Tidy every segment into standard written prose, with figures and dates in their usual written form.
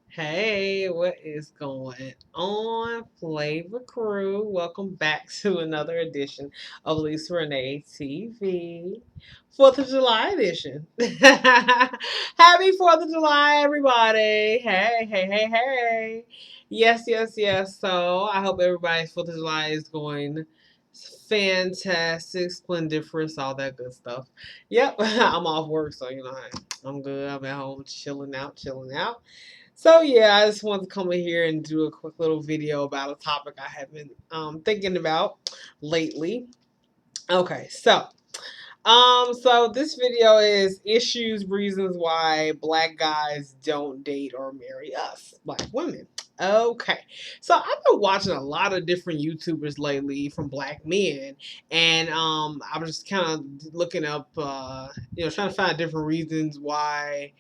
Hey, what is going on, Flavor Crew? Welcome back to another edition of Lisa Renee TV, 4th of July edition. Happy 4th of July, everybody! Hey, hey, hey, hey! Yes, yes, yes. So I hope everybody's 4th of July is going fantastic, splendiferous, all that good stuff. Yep, I'm off work, so I'm good. I'm at home chilling out, chilling out. So yeah, I just wanted to come in here and do a quick little video about a topic I have been thinking about lately. Okay, so this video is issues, reasons why black guys don't date or marry us, black women. Okay, so I've been watching a lot of different YouTubers lately from black men, and I was just kind of looking up, trying to find different reasons why,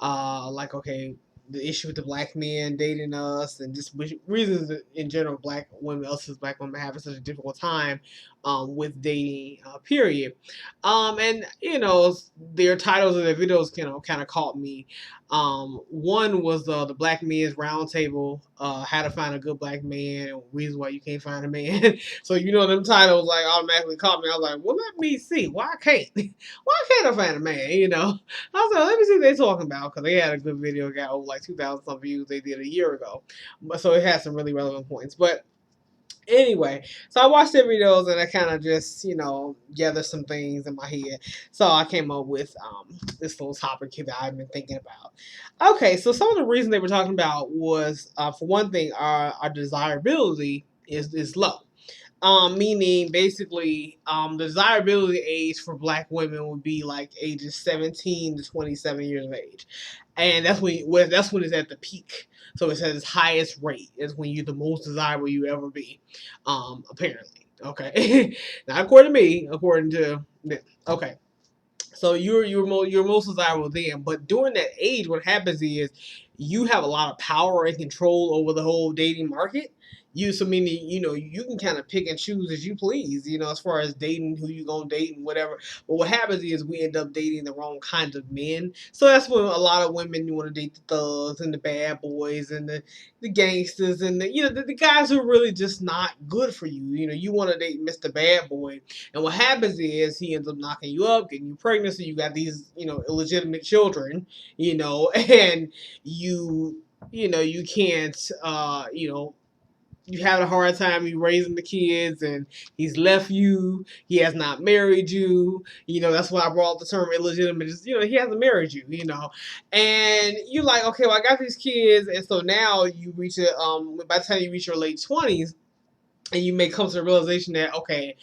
like okay, the issue with the black men dating us, and just reasons in general black women, us as black women having such a difficult time with dating. Period. And their titles of their videos, kind of caught me. One was the Black Men's Roundtable, how to find a good black man, and reasons why you can't find a man. So them titles like automatically caught me. I was like, well, let me see. Why can't why can't I find a man? I was like, let me see what they're talking about, because they had a good video, got over like 2,000 some views they did a year ago. But so it had some really relevant points. But anyway, so I watched their videos and I kind of just, gathered some things in my head. So I came up with this little topic here that I've been thinking about. Okay, so some of the reasons they were talking about was, for one thing, our desirability is low. Meaning basically, the desirability age for black women would be like ages 17 to 27 years of age, and that's when it's at the peak. So it's at its highest rate is when you're the most desirable you ever be, apparently. Okay, not according to me, according to them. Okay. So you're most desirable then, but during that age, what happens is you have a lot of power and control over the whole dating market. So meaning you can kind of pick and choose as you please. As far as dating who you gonna date and whatever. But what happens is we end up dating the wrong kinds of men. So that's when a lot of women you want to date the thugs and the bad boys and the gangsters and the guys who are really just not good for you. You want to date Mr. Bad Boy, and what happens is he ends up knocking you up, getting you pregnant, so you got these, illegitimate children, and you can't, you have a hard time you raising the kids, and he's left you, he has not married you, that's why I brought the term illegitimate, just, he hasn't married you, and you're like, okay, well, I got these kids, and so now you reach by the time you reach your late 20s, and you may come to the realization that, okay,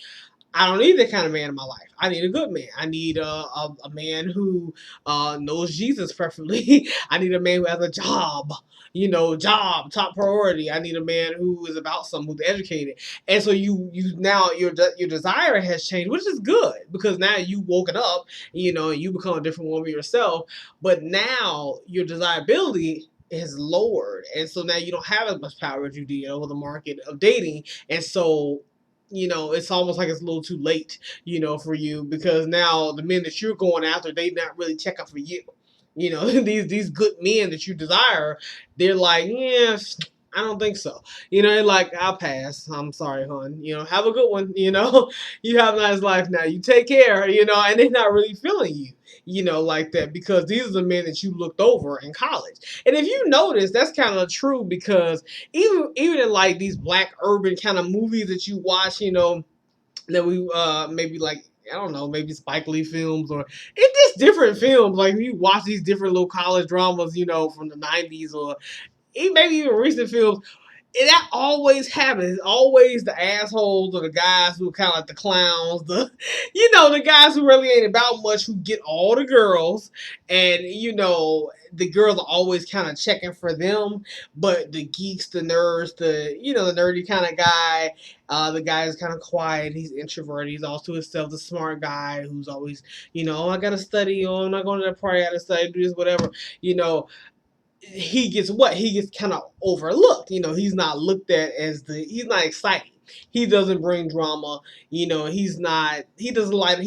I don't need that kind of man in my life. I need a good man. I need a man who knows Jesus, preferably. I need a man who has a job, job, top priority. I need a man who is about something, who's educated. And so you now your desire has changed, which is good, because now you woken up, you become a different woman yourself. But now your desirability is lowered, and so now you don't have as much power as you did over the market of dating, and so it's almost like it's a little too late, for you, because now the men that you're going after, they not really checking for you. These good men that you desire, they're like, yeah, I don't think so. They're like, I'll pass. I'm sorry, hon. Have a good one. You have a nice life now. You take care, and they're not really feeling you, like that, because these are the men that you looked over in college. And if you notice, that's kind of true, because even in like these black urban kind of movies that you watch, that we maybe like, I don't know, maybe Spike Lee films, or it's just different films. Like you watch these different little college dramas, from the 90s, or maybe even recent films, and that always happens. It's always the assholes or the guys who are kind of like the clowns, the guys who really ain't about much, who get all the girls, and the girls are always kind of checking for them. But the geeks, the nerds, the nerdy kind of guy, the guy is kind of quiet. He's introverted. He's also himself the smart guy who's always, oh, I gotta study, or I'm not going to that party, I gotta study, do this, whatever, you know he gets kind of overlooked. He's not looked at as he's not exciting. He doesn't bring drama. He doesn't light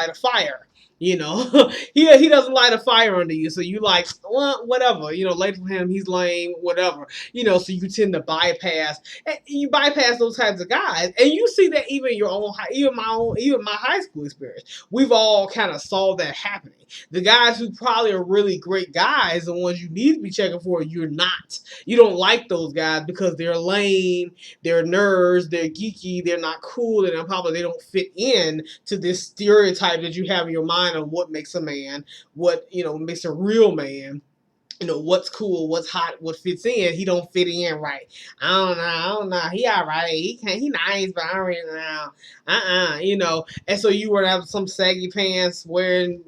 a fire. You know, he doesn't light a fire under you, so you like, well, whatever. You know, late for him, he's lame, whatever. You know, so you tend to bypass, and you bypass those types of guys, and you see that even your own, even my high school experience. We've all kind of saw that happening. The guys who probably are really great guys, the ones you need to be checking for, you're not. You don't like those guys because they're lame, they're nerds, they're geeky, they're not cool, and probably they don't fit in to this stereotype that you have in your mind of what makes a man, what makes a real man. What's cool, what's hot, what fits in. He don't fit in right. I don't know. He all right. He nice, but I don't really know. And so you were to have some saggy pants wearing,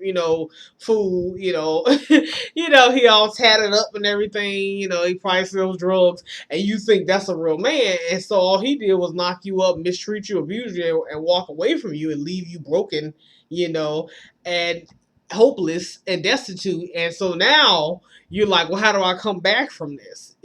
food, he all tatted up and everything. He probably sells drugs, and you think that's a real man. And so all he did was knock you up, mistreat you, abuse you, and walk away from you and leave you broken, and hopeless and destitute. And so now you're like, well, how do I come back from this?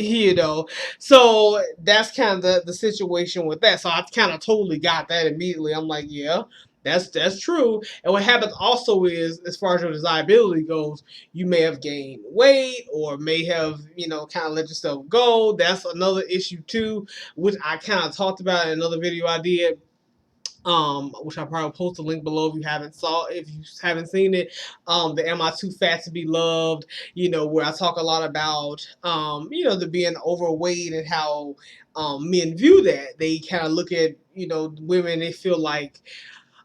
So that's kind of the situation with that. So I kind of totally got that immediately. I'm like, yeah, that's true. And what happens also is, as far as your desirability goes, you may have gained weight or may have, kind of let yourself go. That's another issue too, which I kind of talked about in another video I did. Which I'll probably post a link below if you haven't seen it. The Am I Too Fat to Be Loved, where I talk a lot about the being overweight and how men view that. They kind of look at, women, they feel like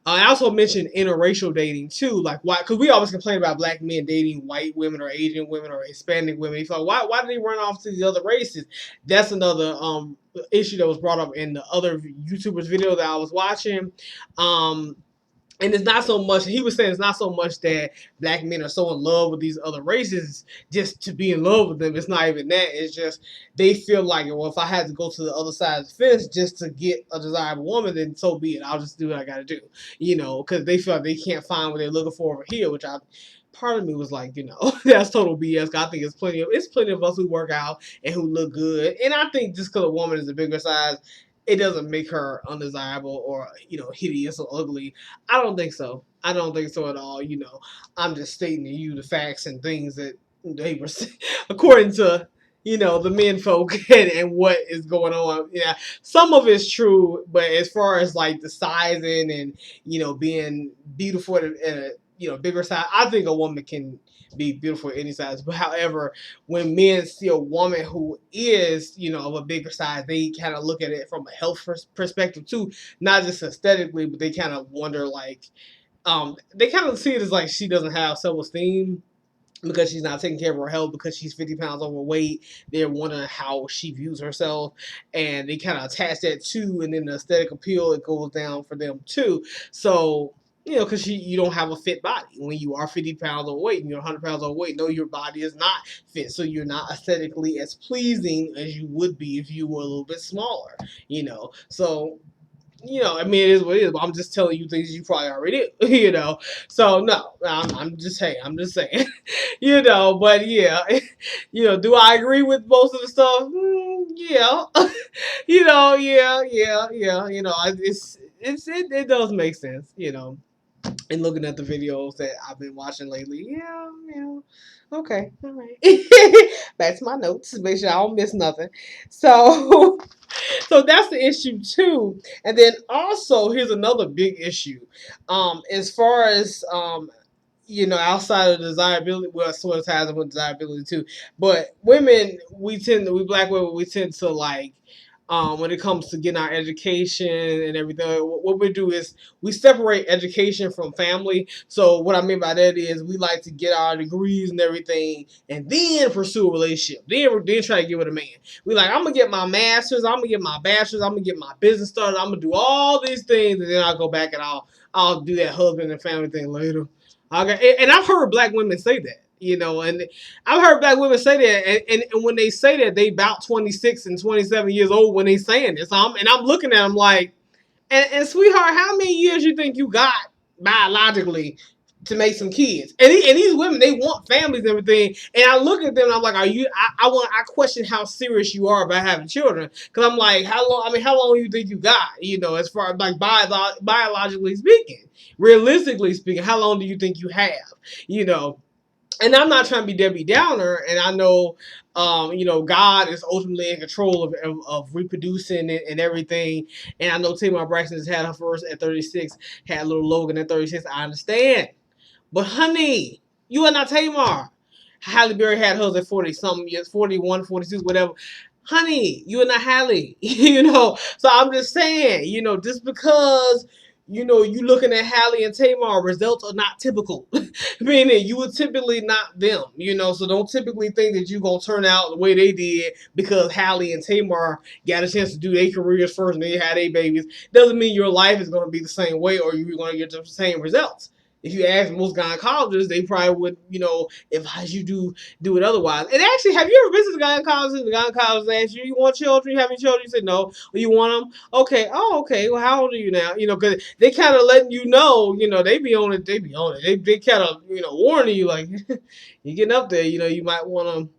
I also mentioned interracial dating too, like why? Because we always complain about black men dating white women or Asian women or Hispanic women. It's like why do they run off to these other races? That's another issue that was brought up in the other YouTubers video that I was watching. And it's not so much, he was saying it's not so much that black men are so in love with these other races just to be in love with them. It's not even that. It's just they feel like, well, if I had to go to the other side of the fence just to get a desirable woman, then so be it. I'll just do what I got to do, because they feel like they can't find what they're looking for over here, which part of me was like, that's total BS. I think it's plenty of us who work out and who look good. And I think just because a woman is a bigger size, it doesn't make her undesirable or, hideous or ugly. I don't think so. I don't think so at all. I'm just stating to you the facts and things that they were, according to, the men folk and what is going on. Yeah, some of it's true, but as far as like the sizing and, being beautiful at a bigger size, I think a woman can be beautiful at any size. But however, when men see a woman who is, of a bigger size, they kind of look at it from a health perspective too, not just aesthetically, but they kind of wonder like, they kind of see it as like she doesn't have self-esteem because she's not taking care of her health, because she's 50 pounds overweight. They're wondering how she views herself, and they kind of attach that too, and then the aesthetic appeal, it goes down for them too. So, because you don't have a fit body. When you are 50 pounds overweight and you're 100 pounds overweight, no, your body is not fit. So you're not aesthetically as pleasing as you would be if you were a little bit smaller, So, I mean, it is what it is, but I'm just telling you things you probably already do, So, no, I'm just saying, but yeah, do I agree with most of the stuff? Yeah, yeah. It does make sense, and looking at the videos that I've been watching lately. Yeah. Okay, all right. Back to my notes. Make sure I don't miss nothing. So, so that's the issue too. And then also, here's another big issue. As far as outside of desirability, well, sort of ties with desirability too. But women, we black women, we tend to like, when it comes to getting our education and everything, what we do is we separate education from family. So what I mean by that is we like to get our degrees and everything and then pursue a relationship. Then try to get with a man. We like, I'm going to get my master's, I'm going to get my bachelor's, I'm going to get my business started, I'm going to do all these things, and then I'll go back and I'll do that husband and family thing later. Okay. And I've heard black women say that. And I've heard black women say that, and when they say that, they about 26 and 27 years old when they saying this. I'm looking at them like, and sweetheart, how many years you think you got biologically to make some kids. And these women, they want families and everything. And I look at them and I'm like, are you, I question how serious you are about having children. Cause I'm like, how long do you think you got? You know, as far as like biologically speaking, realistically speaking, how long do you think you have? You know, and I'm not trying to be Debbie Downer, and I know, God is ultimately in control of reproducing and everything. And I know Tamar Braxton has had her first at 36, had little Logan at 36. I understand. But honey, you are not Tamar. Halle Berry had hers at 40 something years, 41, 42, whatever. Honey, you are not Halle. So I'm just saying, just because, you looking at Halle and Tamar, results are not typical. Meaning you were typically not them, so don't typically think that you're going to turn out the way they did because Halle and Tamar got a chance to do their careers first and they had their babies. Doesn't mean your life is going to be the same way or you're going to get the same results. If you ask most gynecologists, they probably would, advise you do it otherwise. And actually, have you ever visited a gynecologist? The gynecologist asked you, you want children? You have any children? You said no. Well, you want them? Okay. Oh, okay. Well, how old are you now? Because they kind of letting you know, they be on it. They be on it. They kind of, warning you like, you're getting up there. You might want to.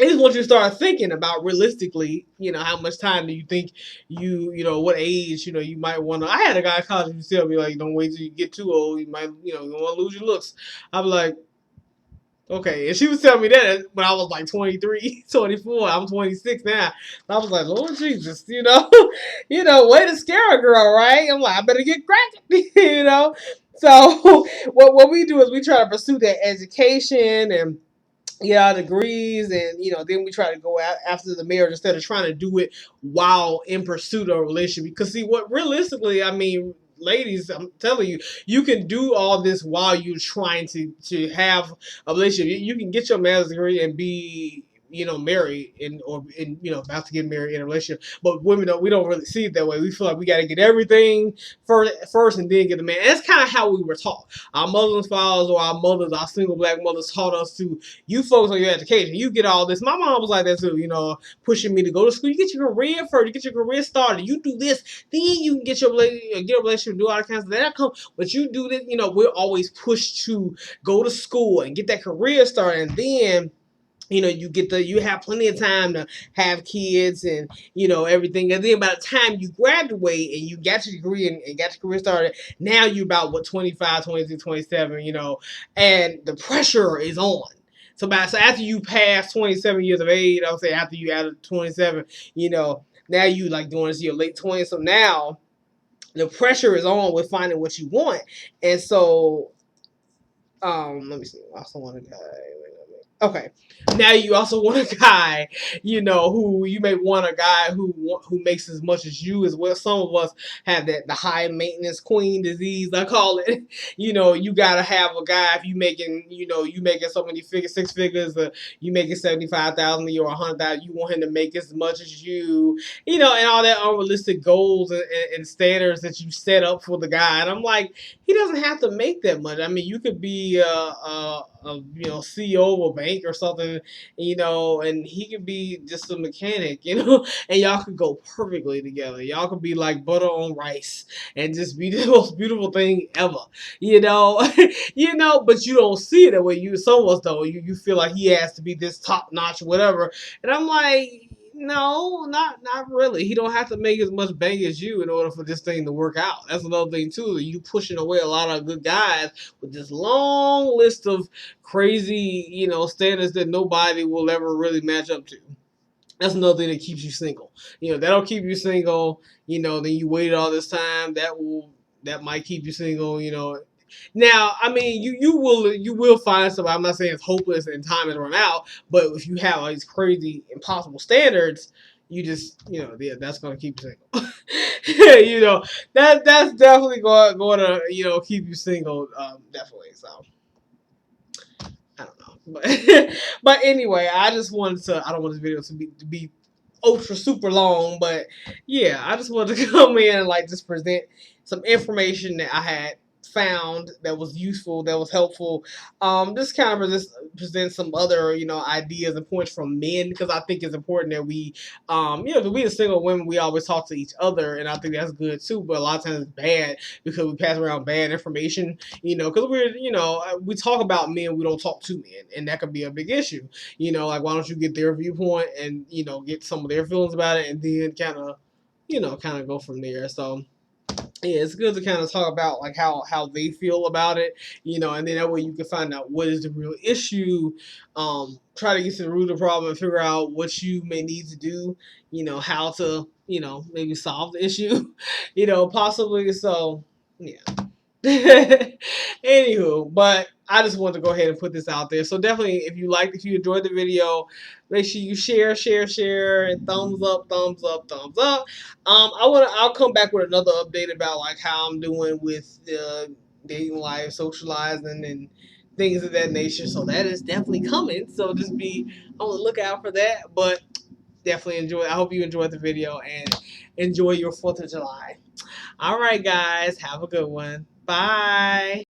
I just want you to start thinking about realistically, how much time do you think what age, you might want to. I had a guy college who tell me, like, don't wait till you get too old. You might, you want to lose your looks. I'm like, okay. And she was telling me that when I was like 23, 24. I'm 26 now. I was like, Lord Jesus, way to scare a girl, right? I'm like, I better get cracking, So what we do is we try to pursue that education and get our degrees, and then we try to go out after the marriage instead of trying to do it while in pursuit of a relationship. Because see, what realistically, I mean, ladies, I'm telling you, you can do all this while you're trying to have a relationship. You can get your master's degree and be married or about to get married in a relationship. But women we don't really see it that way. We feel like we got to get everything first and then get the man. And that's kind of how we were taught. Our Muslim fathers or our mothers, our single black mothers taught us to, you focus on your education. You get all this. My mom was like that too, pushing me to go to school. You get your career first. You get your career started. You do this, then you can get a relationship, do all that kind of stuff. That comes, but you do this. We're always pushed to go to school and get that career started, and then you have plenty of time to have kids and everything, and then by the time you graduate and you got your degree and got your career started, now you're about 25, 26, 27, and the pressure is on. So after you pass 27 years of age, I would say after you add 27, now you like going into your late 20s. So now the pressure is on with finding what you want. And so let me see. I also want a guy. Okay. Now you also want a guy, who you may want a guy who makes as much as you as well. Some of us have the high maintenance queen disease, I call it. You gotta have a guy if you making so many figures, six figures, you making 75,000 a year or 100,000. You want him to make as much as you, and all that unrealistic goals and standards that you set up for the guy. And I'm like, he doesn't have to make that much. I mean, you could be a CEO of a bank or something, and he could be just a mechanic, and y'all could go perfectly together. Y'all could be like butter on rice and just be the most beautiful thing ever, but you don't see it that way. Some of us though, you feel like he has to be this top notch, whatever. And I'm like, no, not really. He don't have to make as much bang as you in order for this thing to work out. That's another thing too. You pushing away a lot of good guys with this long list of crazy, standards that nobody will ever really match up to. That's another thing that keeps you single. That'll keep you single. Then you waited all this time. That might keep you single. Now, I mean, you will find somebody. I'm not saying it's hopeless and time is run out, but if you have all these crazy, impossible standards, you just, that's going to keep you single. That's definitely going to, keep you single, definitely. So, I don't know, but anyway, I don't want this video to be ultra super long, but yeah, I just wanted to come in and like just present some information that I had found that was useful, that was helpful. Just kind of present some other, ideas and points from men, because I think it's important that we, because we as single women, we always talk to each other, and I think that's good too. But a lot of times it's bad because we pass around bad information, because we talk about men, we don't talk to men, and that could be a big issue. Like, why don't you get their viewpoint and get some of their feelings about it, and then kind of go from there. So yeah, it's good to kind of talk about like how they feel about it, and then that way you can find out what is the real issue. Try to get to the root of the problem and figure out what you may need to do, how to, maybe solve the issue, possibly. So yeah. Anywho, but I just wanted to go ahead and put this out there. So definitely, if you enjoyed the video, make sure you share, and thumbs up, thumbs up, thumbs up. I'll come back with another update about like how I'm doing with dating life, socializing, and things of that nature. So that is definitely coming. So just be on the lookout for that. But definitely enjoy. I hope you enjoyed the video and enjoy your 4th of July. All right, guys, have a good one. Bye.